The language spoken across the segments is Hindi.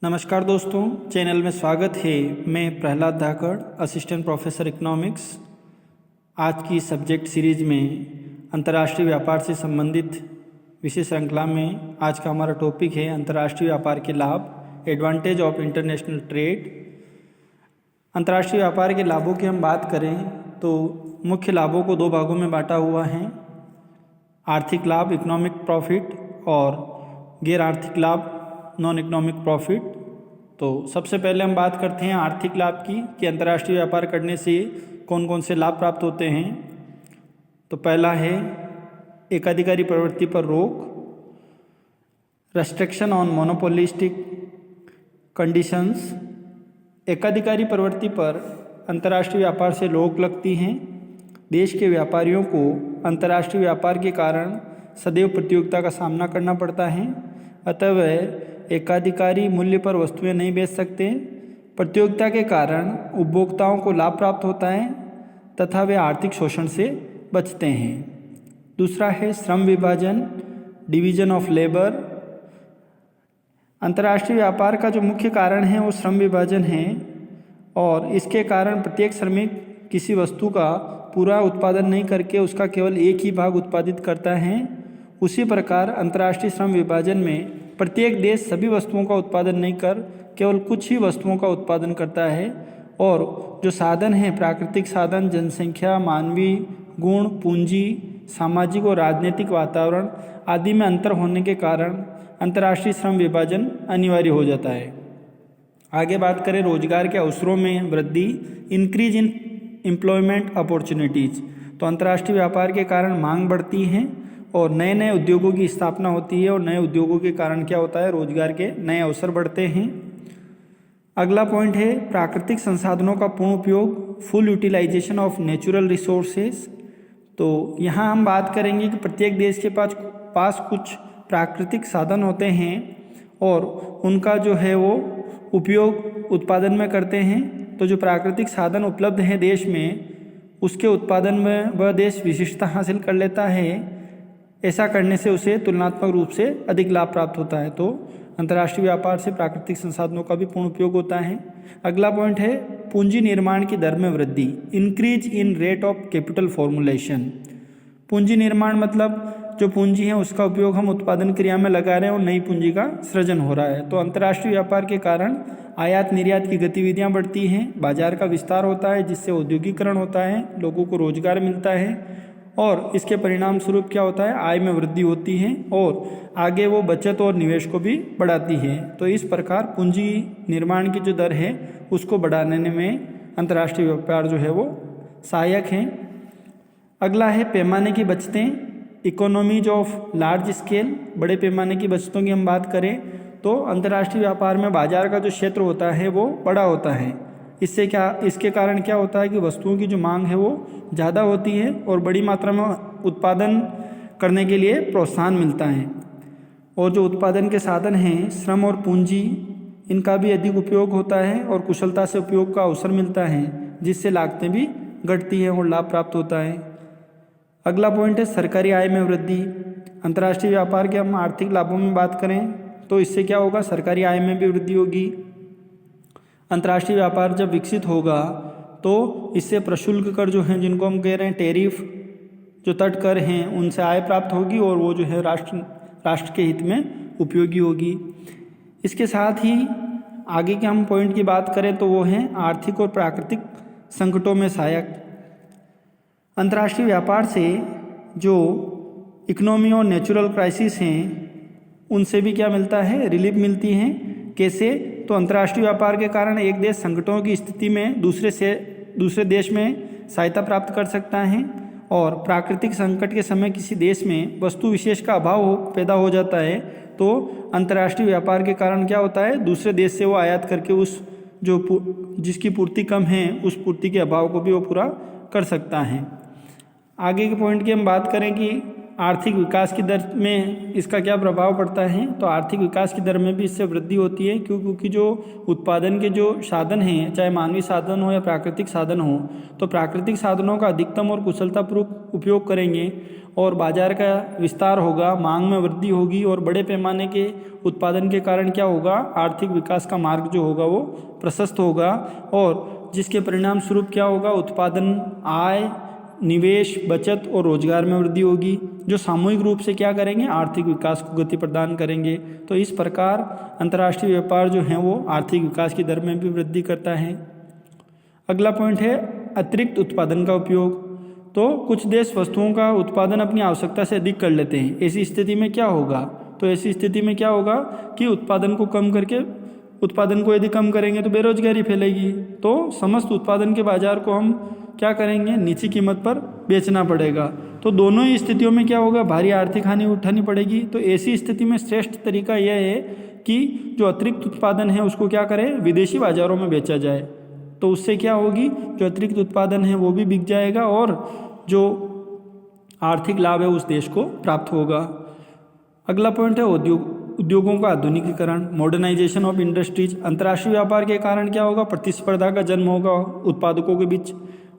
नमस्कार दोस्तों, चैनल में स्वागत है। मैं प्रहलाद धाकड़, असिस्टेंट प्रोफेसर इकोनॉमिक्स। आज की सब्जेक्ट सीरीज में अंतर्राष्ट्रीय व्यापार से संबंधित विशेष श्रृंखला में आज का हमारा टॉपिक है अंतर्राष्ट्रीय व्यापार के लाभ, एडवांटेज ऑफ इंटरनेशनल ट्रेड। अंतर्राष्ट्रीय व्यापार के लाभों की हम बात करें तो मुख्य लाभों को दो भागों में बांटा हुआ है, आर्थिक लाभ इकोनॉमिक प्रॉफिट और गैर आर्थिक लाभ नॉन इकोनॉमिक प्रॉफिट। तो सबसे पहले हम बात करते हैं आर्थिक लाभ की कि अंतर्राष्ट्रीय व्यापार करने से कौन कौन से लाभ प्राप्त होते हैं। तो पहला है एकाधिकारी प्रवृत्ति पर रोक, रेस्ट्रिक्शन ऑन मोनोपोलिस्टिक कंडीशंस। एकाधिकारी प्रवृत्ति पर अंतर्राष्ट्रीय व्यापार से रोक लगती हैं। देश के व्यापारियों को अंतर्राष्ट्रीय व्यापार के कारण सदैव प्रतियोगिता का सामना करना पड़ता है, अतः वह एकाधिकारी मूल्य पर वस्तुएं नहीं बेच सकते। प्रतियोगिता के कारण उपभोक्ताओं को लाभ प्राप्त होता है तथा वे आर्थिक शोषण से बचते हैं। दूसरा है श्रम विभाजन, डिवीजन ऑफ लेबर। अंतर्राष्ट्रीय व्यापार का जो मुख्य कारण है वो श्रम विभाजन है और इसके कारण प्रत्येक श्रमिक किसी वस्तु का पूरा उत्पादन नहीं करके उसका केवल एक ही भाग उत्पादित करता है। उसी प्रकार अंतर्राष्ट्रीय श्रम विभाजन में प्रत्येक देश सभी वस्तुओं का उत्पादन नहीं कर केवल कुछ ही वस्तुओं का उत्पादन करता है और जो साधन है प्राकृतिक साधन, जनसंख्या, मानवीय गुण, पूंजी, सामाजिक और राजनीतिक वातावरण आदि में अंतर होने के कारण अंतर्राष्ट्रीय श्रम विभाजन अनिवार्य हो जाता है। आगे बात करें रोजगार के अवसरों में वृद्धि, इंक्रीज इन एम्प्लॉयमेंट अपॉर्चुनिटीज। तो अंतर्राष्ट्रीय व्यापार के कारण मांग बढ़ती है और नए नए उद्योगों की स्थापना होती है और नए उद्योगों के कारण क्या होता है, रोजगार के नए अवसर बढ़ते हैं। अगला पॉइंट है प्राकृतिक संसाधनों का पूर्ण उपयोग, full utilisation of natural resources. तो यहाँ हम बात करेंगे कि प्रत्येक देश के पास कुछ प्राकृतिक साधन होते हैं और उनका जो है वो उपयोग उत्पादन में करते हैं। तो जो प्राकृतिक साधन उपलब्ध हैं देश में, उसके उत्पादन में वह देश विशिष्टता हासिल कर लेता है। ऐसा करने से उसे तुलनात्मक रूप से अधिक लाभ प्राप्त होता है। तो अंतर्राष्ट्रीय व्यापार से प्राकृतिक संसाधनों का भी पूर्ण उपयोग होता है। अगला पॉइंट है पूंजी निर्माण की दर में वृद्धि, increase in rate of capital formulation. पूंजी निर्माण मतलब जो पूंजी है उसका उपयोग हम उत्पादन क्रिया में लगा रहे हैं और नई पूंजी का सृजन हो रहा है। तो अंतर्राष्ट्रीय व्यापार के कारण आयात निर्यात की गतिविधियां बढ़ती हैं, बाजार का विस्तार होता है जिससे औद्योगिकरण होता है, लोगों को रोजगार मिलता है और इसके परिणाम स्वरूप क्या होता है, आय में वृद्धि होती है और आगे वो बचत और निवेश को भी बढ़ाती है। तो इस प्रकार पूंजी निर्माण की जो दर है उसको बढ़ाने में अंतर्राष्ट्रीय व्यापार जो है वो सहायक है। अगला है पैमाने की बचतें, इकोनॉमीज ऑफ लार्ज स्केल। बड़े पैमाने की बचतों की हम बात करें तो अंतर्राष्ट्रीय व्यापार में बाजार का जो क्षेत्र होता है वो बड़ा होता है। इसके कारण क्या होता है कि वस्तुओं की जो मांग है वो ज़्यादा होती है और बड़ी मात्रा में उत्पादन करने के लिए प्रोत्साहन मिलता है। और जो उत्पादन के साधन हैं श्रम और पूंजी, इनका भी अधिक उपयोग होता है और कुशलता से उपयोग का अवसर मिलता है जिससे लागतें भी घटती हैं और लाभ प्राप्त होता है। अगला पॉइंट है सरकारी आय में वृद्धि। अंतर्राष्ट्रीय व्यापार के हम आर्थिक लाभों में बात करें तो इससे क्या होगा, सरकारी आय में भी वृद्धि होगी। अंतर्राष्ट्रीय व्यापार जब विकसित होगा तो इससे प्रशुल्क कर जो हैं जिनको हम कह रहे हैं टैरिफ, जो तट कर हैं, उनसे आय प्राप्त होगी और वो जो है राष्ट्र के हित में उपयोगी होगी। इसके साथ ही आगे के हम पॉइंट की बात करें तो वो हैं आर्थिक और प्राकृतिक संकटों में सहायक। अंतर्राष्ट्रीय व्यापार से जो इकोनॉमी और नेचुरल क्राइसिस हैं उनसे भी क्या मिलता है, रिलीफ मिलती है। कैसे, तो अंतर्राष्ट्रीय व्यापार के कारण एक देश संकटों की स्थिति में दूसरे देश में सहायता प्राप्त कर सकता है और प्राकृतिक संकट के समय किसी देश में वस्तु विशेष का अभाव पैदा हो जाता है तो अंतर्राष्ट्रीय व्यापार के कारण क्या होता है, दूसरे देश से वो आयात करके उस जिसकी पूर्ति कम है उस पूर्ति के अभाव को भी वो पूरा कर सकता है। आगे के पॉइंट की हम बात करें कि आर्थिक विकास की दर में इसका क्या प्रभाव पड़ता है, तो आर्थिक विकास की दर में भी इससे वृद्धि होती है, क्योंकि जो उत्पादन के जो साधन हैं, चाहे मानवीय साधन हो या प्राकृतिक साधन हो, तो प्राकृतिक साधनों का अधिकतम और कुशलतापूर्वक उपयोग करेंगे और बाजार का विस्तार होगा, मांग में वृद्धि होगी और बड़े पैमाने के उत्पादन के कारण क्या होगा, आर्थिक विकास का मार्ग जो होगा वो प्रशस्त होगा और जिसके परिणाम स्वरूप क्या होगा, उत्पादन, आय, निवेश, बचत और रोजगार में वृद्धि होगी, जो सामूहिक रूप से क्या करेंगे, आर्थिक विकास को गति प्रदान करेंगे। तो इस प्रकार अंतर्राष्ट्रीय व्यापार जो है वो आर्थिक विकास की दर में भी वृद्धि करता है। अगला पॉइंट है अतिरिक्त उत्पादन का उपयोग। तो कुछ देश वस्तुओं का उत्पादन अपनी आवश्यकता से अधिक कर लेते हैं। ऐसी स्थिति में क्या होगा, तो ऐसी स्थिति में क्या होगा कि उत्पादन को कम करके, उत्पादन को यदि कम करेंगे तो बेरोजगारी फैलेगी, तो समस्त उत्पादन के बाजार को हम क्या करेंगे, नीची कीमत पर बेचना पड़ेगा। तो दोनों ही स्थितियों में क्या होगा, भारी आर्थिक हानि उठानी पड़ेगी। तो ऐसी स्थिति में श्रेष्ठ तरीका यह है कि जो अतिरिक्त उत्पादन है उसको क्या करें, विदेशी बाजारों में बेचा जाए। तो उससे क्या होगी, जो अतिरिक्त उत्पादन है वो भी बिक जाएगा और जो आर्थिक लाभ है उस देश को प्राप्त होगा। अगला पॉइंट है उद्योगों का आधुनिकीकरण, मॉडर्नाइजेशन ऑफ इंडस्ट्रीज। अंतर्राष्ट्रीय व्यापार के कारण क्या होगा, प्रतिस्पर्धा का जन्म होगा उत्पादकों के बीच।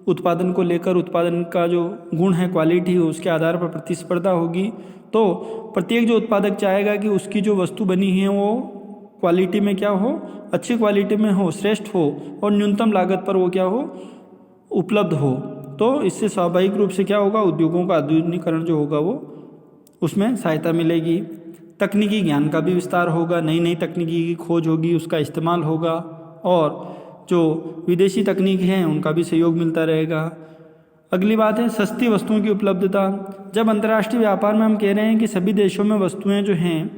उत्पादन को लेकर, उत्पादन का जो गुण है, क्वालिटी है, उसके आधार पर प्रतिस्पर्धा होगी। तो प्रत्येक जो उत्पादक चाहेगा कि उसकी जो वस्तु बनी है वो क्वालिटी में क्या हो, अच्छी क्वालिटी में हो, श्रेष्ठ हो और न्यूनतम लागत पर वो क्या हो, उपलब्ध हो। तो इससे स्वाभाविक रूप से क्या होगा, उद्योगों का आधुनिकीकरण जो होगा वो उसमें सहायता मिलेगी। तकनीकी ज्ञान का भी विस्तार होगा, नई नई तकनीकी की खोज होगी, उसका इस्तेमाल होगा और जो विदेशी तकनीक हैं उनका भी सहयोग मिलता रहेगा। अगली बात है सस्ती वस्तुओं की उपलब्धता। जब अंतर्राष्ट्रीय व्यापार में हम कह रहे हैं कि सभी देशों में वस्तुएं जो हैं,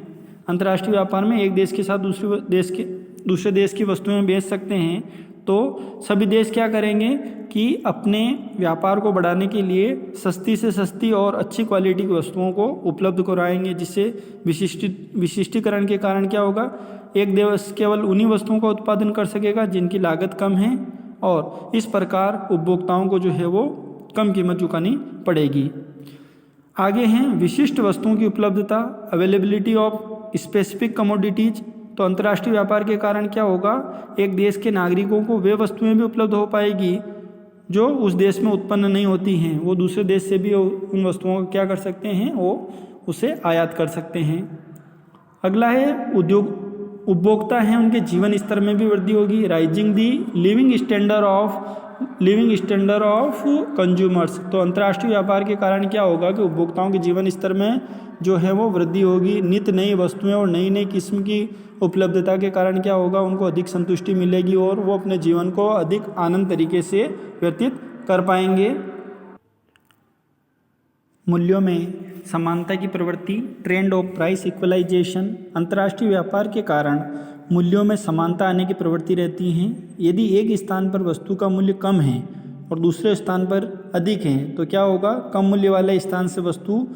अंतर्राष्ट्रीय व्यापार में एक देश के साथ दूसरे देश की वस्तुएं बेच सकते हैं, तो सभी देश क्या करेंगे कि अपने व्यापार को बढ़ाने के लिए सस्ती से सस्ती और अच्छी क्वालिटी की वस्तुओं को उपलब्ध कराएंगे, जिससे विशिष्टीकरण के कारण क्या होगा, एक देश केवल उन्हीं वस्तुओं का उत्पादन कर सकेगा जिनकी लागत कम है और इस प्रकार उपभोक्ताओं को जो है वो कम कीमत चुकानी पड़ेगी। आगे हैं विशिष्ट वस्तुओं की उपलब्धता, अवेलेबिलिटी ऑफ स्पेसिफिक कमोडिटीज। तो अंतर्राष्ट्रीय व्यापार के कारण क्या होगा, एक देश के नागरिकों को वे वस्तुएं भी उपलब्ध हो पाएगी जो उस देश में उत्पन्न नहीं होती हैं। वो दूसरे देश से भी उन वस्तुओं को क्या कर सकते हैं, वो उसे आयात कर सकते हैं। अगला है उपभोक्ता हैं, उनके जीवन स्तर में भी वृद्धि होगी, rising the living standard of consumers. तो अंतर्राष्ट्रीय व्यापार के कारण क्या होगा कि उपभोक्ताओं के जीवन स्तर में जो है वो वृद्धि होगी। नित्य नई वस्तुएं और नई नई किस्म की उपलब्धता के कारण क्या होगा, उनको अधिक संतुष्टि मिलेगी और वो अपने जीवन को अधिक आनंद तरीके से व्यतीत कर पाएंगे। मूल्यों में समानता की प्रवृत्ति, ट्रेंड ऑफ प्राइस इक्वलाइजेशन। अंतर्राष्ट्रीय व्यापार के कारण मूल्यों में समानता आने की प्रवृत्ति रहती है। यदि एक स्थान पर वस्तु का मूल्य कम है और दूसरे स्थान पर अधिक है तो क्या होगा, कम मूल्य वाले स्थान से वस्तु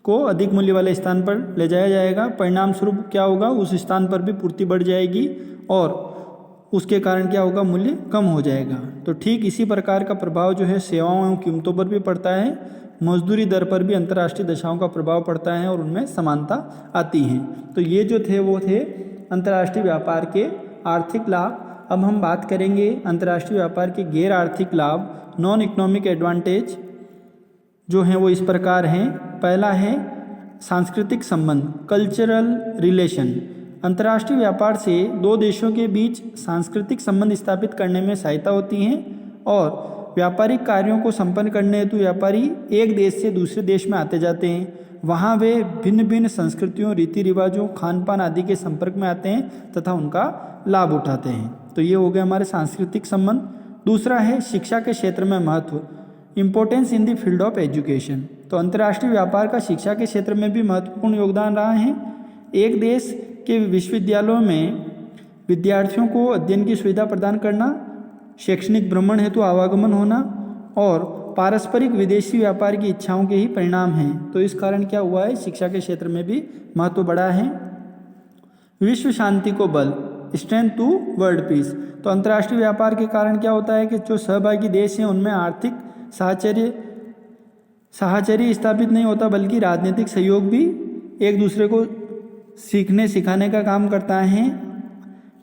को अधिक मूल्य वाले स्थान पर ले जाया जाएगा। परिणाम स्वरूप क्या होगा, उस स्थान पर भी पूर्ति बढ़ जाएगी और उसके कारण क्या होगा, मूल्य कम हो जाएगा। तो ठीक इसी प्रकार का प्रभाव जो है सेवाओं एवं कीमतों पर भी पड़ता है। मजदूरी दर पर भी अंतर्राष्ट्रीय दशाओं का प्रभाव पड़ता है और उनमें समानता आती है। तो ये जो थे वो थे अंतर्राष्ट्रीय व्यापार के आर्थिक लाभ। अब हम बात करेंगे अंतर्राष्ट्रीय व्यापार के गैर आर्थिक लाभ, नॉन इकोनॉमिक एडवांटेज जो हैं वो इस प्रकार हैं। पहला है सांस्कृतिक संबंध, कल्चरल रिलेशन। अंतर्राष्ट्रीय व्यापार से दो देशों के बीच सांस्कृतिक संबंध स्थापित करने में सहायता होती है और व्यापारिक कार्यों को संपन्न करने हेतु व्यापारी एक देश से दूसरे देश में आते जाते हैं। वहाँ वे भिन्न भिन्न संस्कृतियों, रीति रिवाजों, खान पान आदि के संपर्क में आते हैं तथा उनका लाभ उठाते हैं। तो ये हो गए हमारे सांस्कृतिक संबंध। दूसरा है शिक्षा के क्षेत्र में महत्व, importance in the field of education. तो अंतर्राष्ट्रीय व्यापार का शिक्षा के क्षेत्र में भी महत्वपूर्ण योगदान रहा है। एक देश के विश्वविद्यालयों में विद्यार्थियों को अध्ययन की सुविधा प्रदान करना, शैक्षणिक भ्रमण हेतु आवागमन होना और पारस्परिक विदेशी व्यापार की इच्छाओं के ही परिणाम हैं। तो इस कारण क्या हुआ है, शिक्षा के क्षेत्र में भी महत्व बढ़ा है। विश्व शांति को बल, स्ट्रेंथ टू वर्ल्ड पीस। तो अंतर्राष्ट्रीय व्यापार के कारण क्या होता है कि जो सहभागी देश हैं उनमें आर्थिक साहचर्य स्थापित नहीं होता, बल्कि राजनीतिक सहयोग भी एक दूसरे को सीखने सिखाने का काम करता है।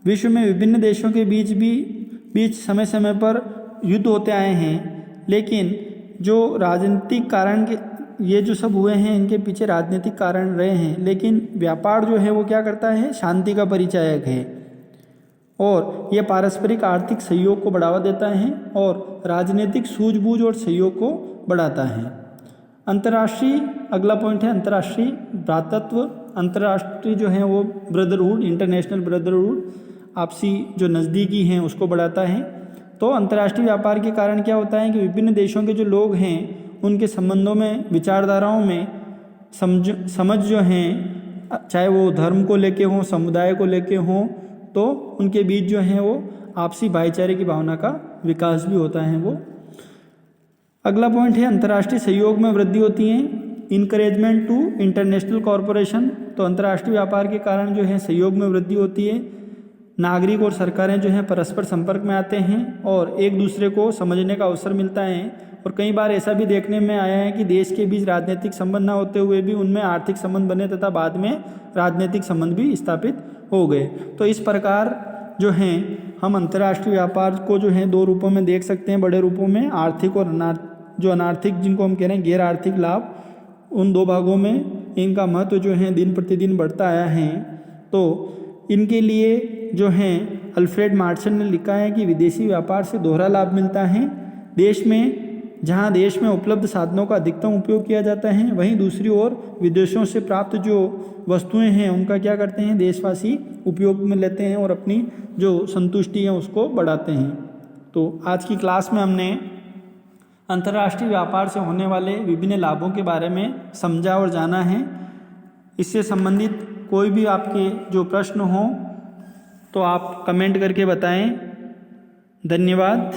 विश्व में विभिन्न देशों के बीच समय समय पर युद्ध होते आए हैं, लेकिन जो राजनीतिक कारण के ये जो सब हुए हैं इनके पीछे राजनीतिक कारण रहे हैं, लेकिन व्यापार जो है वो क्या करता है, शांति का परिचायक है और ये पारस्परिक आर्थिक सहयोग को बढ़ावा देता है और राजनीतिक सूझबूझ और सहयोग को बढ़ाता है। अंतर्राष्ट्रीय अगला पॉइंट है अंतर्राष्ट्रीय भ्रातृत्व। अंतर्राष्ट्रीय जो है वो ब्रदरहुड, इंटरनेशनल ब्रदरहुड, आपसी जो नज़दीकी हैं उसको बढ़ाता है। तो अंतर्राष्ट्रीय व्यापार के कारण क्या होता है कि विभिन्न देशों के जो लोग हैं उनके संबंधों में, विचारधाराओं में समझ जो हैं, चाहे वो धर्म को लेके हों, समुदाय को लेके हों, तो उनके बीच जो है वो आपसी भाईचारे की भावना का विकास भी होता है। वो अगला पॉइंट है अंतर्राष्ट्रीय सहयोग में वृद्धि होती है, इनकरेजमेंट टू इंटरनेशनल कॉरपोरेशन। तो अंतर्राष्ट्रीय व्यापार के कारण जो है सहयोग में वृद्धि होती है, नागरिक और सरकारें जो हैं परस्पर संपर्क में आते हैं और एक दूसरे को समझने का अवसर मिलता है। और कई बार ऐसा भी देखने में आया है कि देश के बीच राजनीतिक संबंध न होते हुए भी उनमें आर्थिक संबंध बने तथा बाद में राजनीतिक संबंध भी स्थापित हो गए। तो इस प्रकार जो हैं हम अंतर्राष्ट्रीय व्यापार को जो है दो रूपों में देख सकते हैं, बड़े रूपों में, आर्थिक और जो अनार्थिक, जिनको हम कह रहे हैं गैर आर्थिक लाभ, उन दो भागों में इनका महत्व जो है दिन प्रतिदिन बढ़ता आया है। तो इनके लिए जो है अल्फ्रेड मार्शन ने लिखा है कि विदेशी व्यापार से दोहरा लाभ मिलता है। जहाँ देश में उपलब्ध साधनों का अधिकतम उपयोग किया जाता है, वहीं दूसरी ओर विदेशों से प्राप्त जो वस्तुएं हैं उनका क्या करते हैं, देशवासी उपयोग में लेते हैं और अपनी जो संतुष्टि है उसको बढ़ाते हैं। तो आज की क्लास में हमने अंतर्राष्ट्रीय व्यापार से होने वाले विभिन्न लाभों के बारे में समझा और जाना है। इससे संबंधित कोई भी आपके जो प्रश्न हो तो आप कमेंट करके बताएं। धन्यवाद।